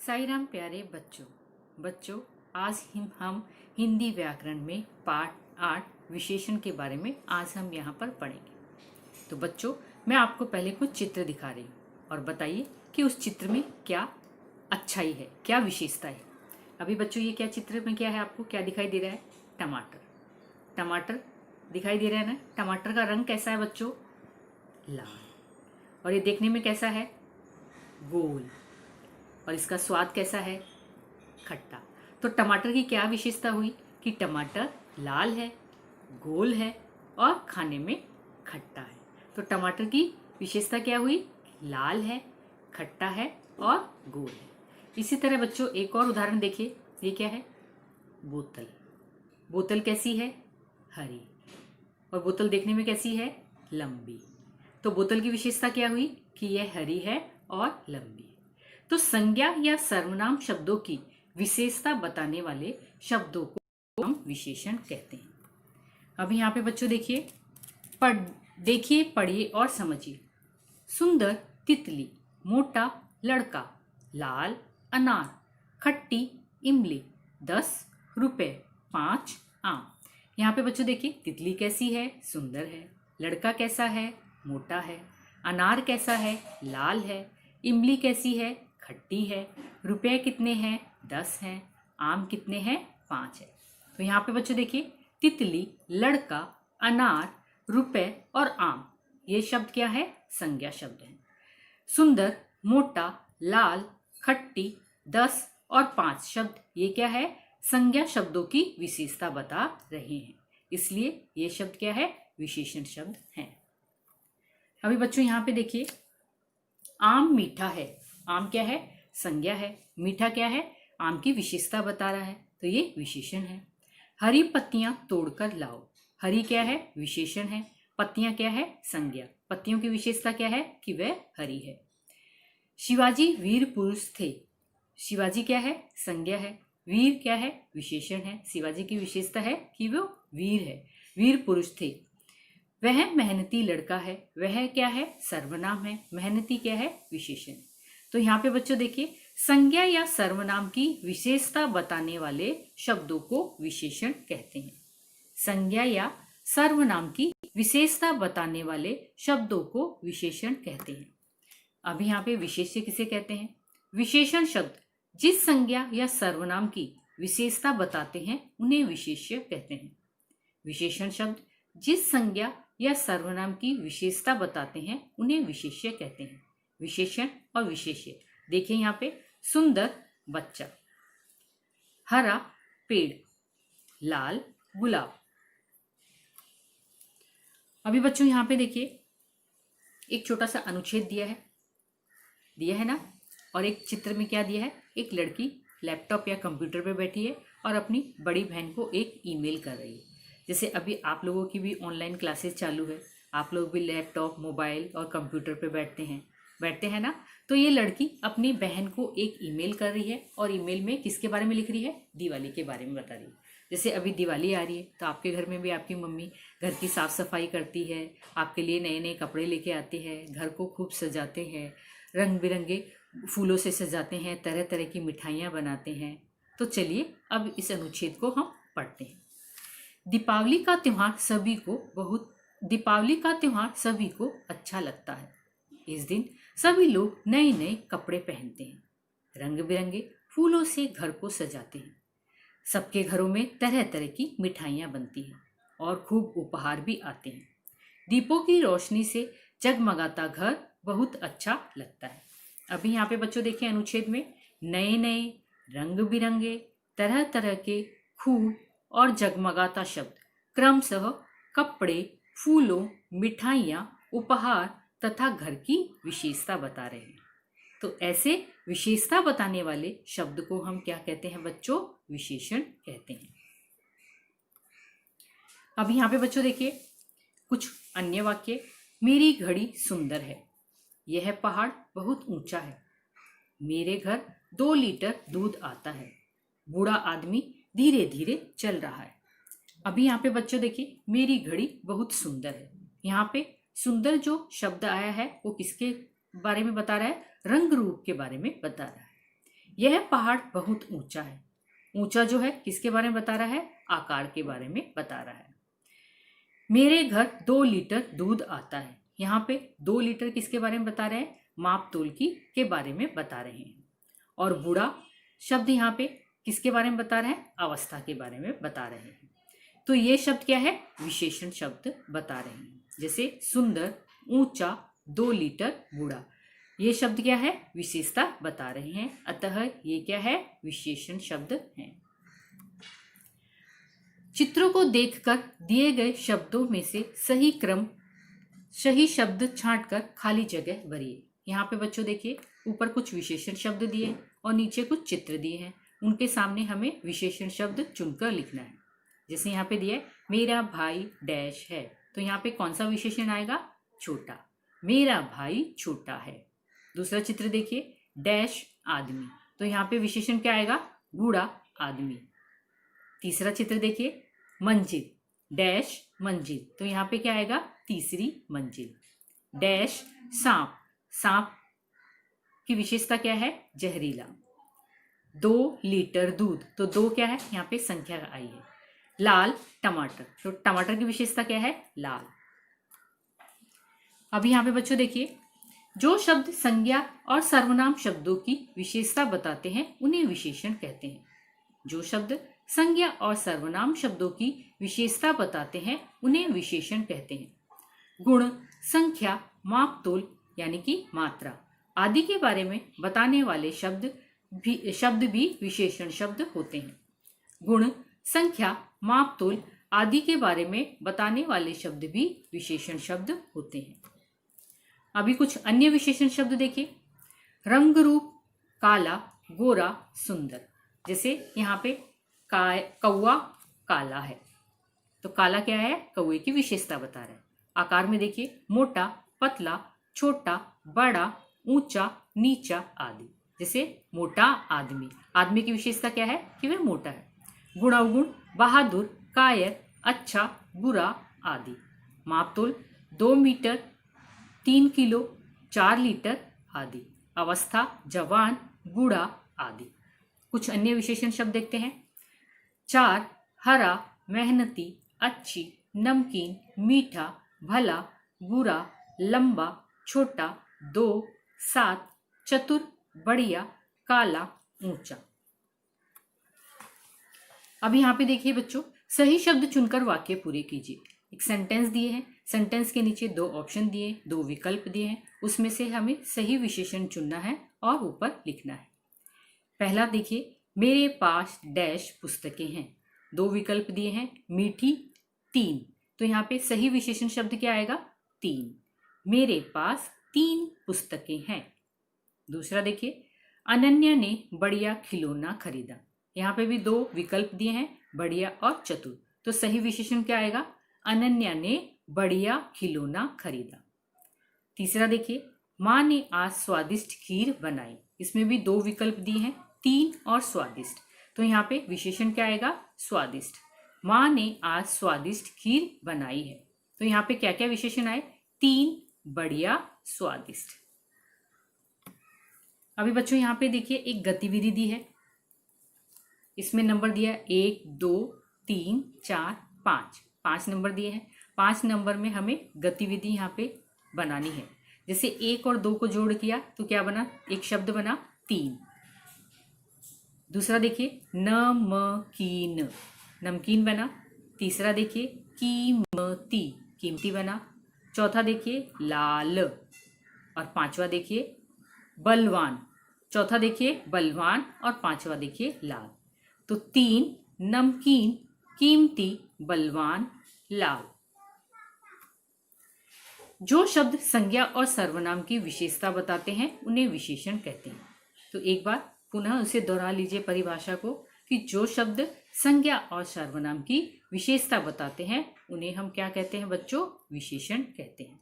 साई राम प्यारे बच्चों आज हम हिंदी व्याकरण में पाठ 8 विशेषण के बारे में आज हम यहाँ पर पढ़ेंगे। तो बच्चों, मैं आपको पहले कुछ चित्र दिखा रही हूँ और बताइए कि उस चित्र में क्या अच्छाई है, क्या विशेषता है। अभी बच्चों ये क्या चित्र में क्या है, आपको क्या दिखाई दे रहा है? टमाटर। टमाटर दिखाई दे रहा है ना। टमाटर का रंग कैसा है बच्चों? लाल। और ये देखने में कैसा है? गोल। और इसका स्वाद कैसा है? खट्टा। तो टमाटर की क्या विशेषता हुई कि टमाटर लाल है, गोल है और खाने में खट्टा है। तो टमाटर की विशेषता क्या हुई? लाल है, खट्टा है और गोल है। इसी तरह बच्चों एक और उदाहरण देखिए। ये क्या है? बोतल। बोतल कैसी है? हरी। और बोतल देखने में कैसी है? लंबी। तो बोतल की विशेषता क्या हुई कि यह हरी है और लंबी। तो संज्ञा या सर्वनाम शब्दों की विशेषता बताने वाले शब्दों को हम विशेषण कहते हैं। अभी यहाँ पे बच्चों देखिए, पढ़िए और समझिए। सुंदर तितली, मोटा लड़का, लाल अनार, खट्टी इमली, 10 रुपए, 5 आम। यहाँ पे बच्चों देखिए, तितली कैसी है? सुंदर है। लड़का कैसा है? मोटा है। अनार कैसा है? लाल है। इमली कैसी है? खट्टी है। रुपए कितने हैं? 10 हैं। आम कितने हैं? 5 है। तो यहाँ पे बच्चों देखिए, तितली, लड़का, अनार, रुपए और आम, ये शब्द क्या है? संज्ञा शब्द है। सुंदर, मोटा, लाल, खट्टी, 10 और 5 शब्द ये क्या है? संज्ञा शब्दों की विशेषता बता रहे हैं, इसलिए ये शब्द क्या है? विशेषण शब्द हैं। अभी बच्चों यहाँ पे देखिए, आम मीठा है। आम क्या है? संज्ञा है। मीठा क्या है? आम की विशेषता बता रहा है, तो ये विशेषण है। हरी पत्तियां तोड़कर लाओ। हरी क्या है? विशेषण है। पत्तियां क्या है? संज्ञा। पत्तियों की विशेषता क्या है कि वह हरी है। शिवाजी वीर पुरुष थे। शिवाजी क्या है? संज्ञा है। वीर क्या है? विशेषण है। शिवाजी की विशेषता है कि वो वीर है, वीर पुरुष थे। वह मेहनती लड़का है। वह क्या है? सर्वनाम है। मेहनती क्या है? विशेषण। तो यहाँ पे बच्चों देखिए, संज्ञा या सर्वनाम की विशेषता बताने वाले शब्दों को विशेषण कहते हैं। संज्ञा या सर्वनाम की विशेषता बताने वाले शब्दों को विशेषण कहते हैं। अभी यहाँ पे विशेष्य किसे कहते हैं? विशेषण शब्द जिस संज्ञा या सर्वनाम की विशेषता बताते हैं उन्हें विशेष्य कहते हैं। विशेषण शब्द जिस संज्ञा या सर्वनाम की विशेषता बताते हैं उन्हें विशेष्य कहते हैं। विशेषण और विशेष्य देखिए यहाँ पे, सुंदर बच्चा, हरा पेड़, लाल गुलाब। अभी बच्चों यहाँ पे देखिए, एक छोटा सा अनुच्छेद दिया है ना। और एक चित्र में क्या दिया है? एक लड़की लैपटॉप या कंप्यूटर पे बैठी है और अपनी बड़ी बहन को एक ईमेल कर रही है। जैसे अभी आप लोगों की भी ऑनलाइन क्लासेस चालू है, आप लोग भी लैपटॉप, मोबाइल और कंप्यूटर पे बैठते हैं ना। तो ये लड़की अपनी बहन को एक ईमेल कर रही है और ईमेल में किसके बारे में लिख रही है? दिवाली के बारे में बता रही है। जैसे अभी दिवाली आ रही है तो आपके घर में भी आपकी मम्मी घर की साफ सफाई करती है, आपके लिए नए नए कपड़े लेके आते हैं, घर को खूब सजाते हैं, रंग बिरंगे फूलों से सजाते हैं, तरह तरह की मिठाइयाँ बनाते हैं। तो चलिए अब इस अनुच्छेद को हम पढ़ते हैं। दीपावली का त्यौहार सभी को अच्छा लगता है। इस दिन सभी लोग नए नए कपड़े पहनते हैं, रंग बिरंगे फूलों से घर को सजाते हैं। सबके घरों में तरह तरह की मिठाइयाँ बनती हैं और खूब उपहार भी आते हैं। दीपों की रोशनी से जगमगाता घर बहुत अच्छा लगता है। अभी यहाँ पे बच्चों देखिए, अनुच्छेद में नए नए, रंग बिरंगे, तरह तरह के, खूब और जगमगाता शब्द क्रमशः कपड़े, फूलों, मिठाइयाँ, उपहार तथा घर की विशेषता बता रहे हैं। तो ऐसे विशेषता बताने वाले शब्द को हम क्या कहते हैं बच्चों? विशेषण कहते हैं। अब यहाँ पे बच्चों देखिए कुछ अन्य वाक्य। मेरी घड़ी सुंदर है। यह पहाड़ बहुत ऊंचा है। मेरे घर 2 लीटर दूध आता है। बूढ़ा आदमी धीरे धीरे चल रहा है। अभी यहाँ पे बच्चों देखिए, मेरी घड़ी बहुत सुंदर है। यहाँ पे सुंदर जो शब्द आया है वो किसके बारे में बता रहा है? रंग रूप के बारे में बता रहा है। यह पहाड़ बहुत ऊंचा है। ऊंचा जो है किसके बारे में बता रहा है? आकार के बारे में बता रहा है। मेरे घर 2 लीटर दूध आता है। यहाँ पे 2 लीटर किसके बारे में बता रहे हैं? माप तोल की के बारे में बता रहे हैं। और बूढ़ा शब्द यहाँ पे किसके बारे में बता रहे हैं? अवस्था के बारे में बता रहे हैं। तो ये शब्द क्या है? विशेषण शब्द बता रहे हैं। जैसे सुंदर, ऊंचा, 2 लीटर, बूढ़ा, ये शब्द क्या है? विशेषता बता रहे हैं। अतः ये क्या है? विशेषण शब्द हैं। चित्रों को देखकर दिए गए शब्दों में से सही शब्द छांटकर खाली जगह भरिए। यहाँ पे बच्चों देखिए, ऊपर कुछ विशेषण शब्द दिए और नीचे कुछ चित्र दिए हैं। उनके सामने हमें विशेषण शब्द चुनकर लिखना है। जैसे यहाँ पे दिया है मेरा भाई डैश है, तो यहाँ पे कौन सा विशेषण आएगा? छोटा। मेरा भाई छोटा है। दूसरा चित्र देखिए, डैश आदमी, तो यहाँ पे विशेषण क्या आएगा? बूढ़ा आदमी। तीसरा चित्र देखिए, मंजिल, डैश मंजिल, तो यहाँ पे क्या आएगा? तीसरी मंजिल। डैश सांप, सांप की विशेषता क्या है? जहरीला। 2 लीटर दूध, तो 2 क्या है? यहाँ पे संख्या आई है। लाल टमाटर, तो टमाटर की विशेषता क्या है? लाल। अभी यहाँ पे बच्चों देखिए, जो शब्द संज्ञा और सर्वनाम शब्दों की विशेषता बताते हैं उन्हें विशेषण कहते हैं। जो शब्द संज्ञा और सर्वनाम शब्दों की विशेषता बताते हैं उन्हें विशेषण कहते हैं। गुण, संख्या, मापतोल यानी कि मात्रा आदि के बारे में बताने वाले शब्द भी विशेषण शब्द होते हैं। गुण, संख्या, मापतोल आदि के बारे में बताने वाले शब्द भी विशेषण शब्द होते हैं। अभी कुछ अन्य विशेषण शब्द देखिए। रंग रूप, काला, गोरा, सुंदर। जैसे यहाँ पे कौवा काला है, तो काला क्या है? कौवे की विशेषता बता रहा है। आकार में देखिए, मोटा, पतला, छोटा, बड़ा, ऊंचा, नीचा आदि। जैसे मोटा आदमी, आदमी की विशेषता क्या है? कि वह मोटा है। गुण अवगुण, बहादुर, कायर, अच्छा, बुरा आदि। मापतोल, 2 मीटर, 3 किलो, 4 लीटर आदि। अवस्था, जवान, बूढ़ा आदि। कुछ अन्य विशेषण शब्द देखते हैं। 4, हरा, मेहनती, अच्छी, नमकीन, मीठा, भला, बुरा, लंबा, छोटा, 2, 7, चतुर, बढ़िया, काला, ऊंचा। अब यहाँ पे देखिए बच्चों, सही शब्द चुनकर वाक्य पूरे कीजिए। एक सेंटेंस दिए हैं, सेंटेंस के नीचे 2 ऑप्शन दिए, 2 विकल्प दिए हैं, उसमें से हमें सही विशेषण चुनना है और ऊपर लिखना है। पहला देखिए, मेरे पास डैश पुस्तकें हैं। 2 विकल्प दिए हैं, मीठी, 3, तो यहाँ पे सही विशेषण शब्द क्या आएगा? 3। मेरे पास 3 पुस्तकें हैं। दूसरा देखिए, अनन्या ने बढ़िया खिलौना खरीदा। यहाँ पे भी 2 विकल्प दिए हैं, बढ़िया और चतुर, तो सही विशेषण क्या आएगा? अनन्या ने बढ़िया खिलौना खरीदा। तीसरा देखिए, माँ ने आज स्वादिष्ट खीर बनाई। इसमें भी 2 विकल्प दिए हैं, 3 और स्वादिष्ट, तो यहाँ पे विशेषण क्या आएगा? स्वादिष्ट। माँ ने आज स्वादिष्ट खीर बनाई है, तो यहाँ पे क्या क्या विशेषण आए? 3, बढ़िया, स्वादिष्ट। अभी बच्चों यहाँ पे देखिए, एक गतिविधि दी है। इसमें नंबर दिया है 1, 2, 3, 4, 5। 5 नंबर दिए हैं। 5 नंबर में हमें गतिविधि यहाँ पे बनानी है। जैसे 1 और 2 को जोड़ किया तो क्या बना? एक शब्द बना 3। दूसरा देखिए, नमकीन, नमकीन बना। तीसरा देखिए, कीमती, कीमती बना। चौथा देखिए, लाल, और 5वां देखिए, बलवान। चौथा देखिए बलवान और 5वां देखिए लाल। तो 3, नमकीन, कीमती, बलवान, लाल। जो शब्द संज्ञा और सर्वनाम की विशेषता बताते हैं उन्हें विशेषण कहते हैं। तो एक बार पुनः उसे दोहरा लीजिए परिभाषा को, कि जो शब्द संज्ञा और सर्वनाम की विशेषता बताते हैं उन्हें हम क्या कहते हैं बच्चों? विशेषण कहते हैं।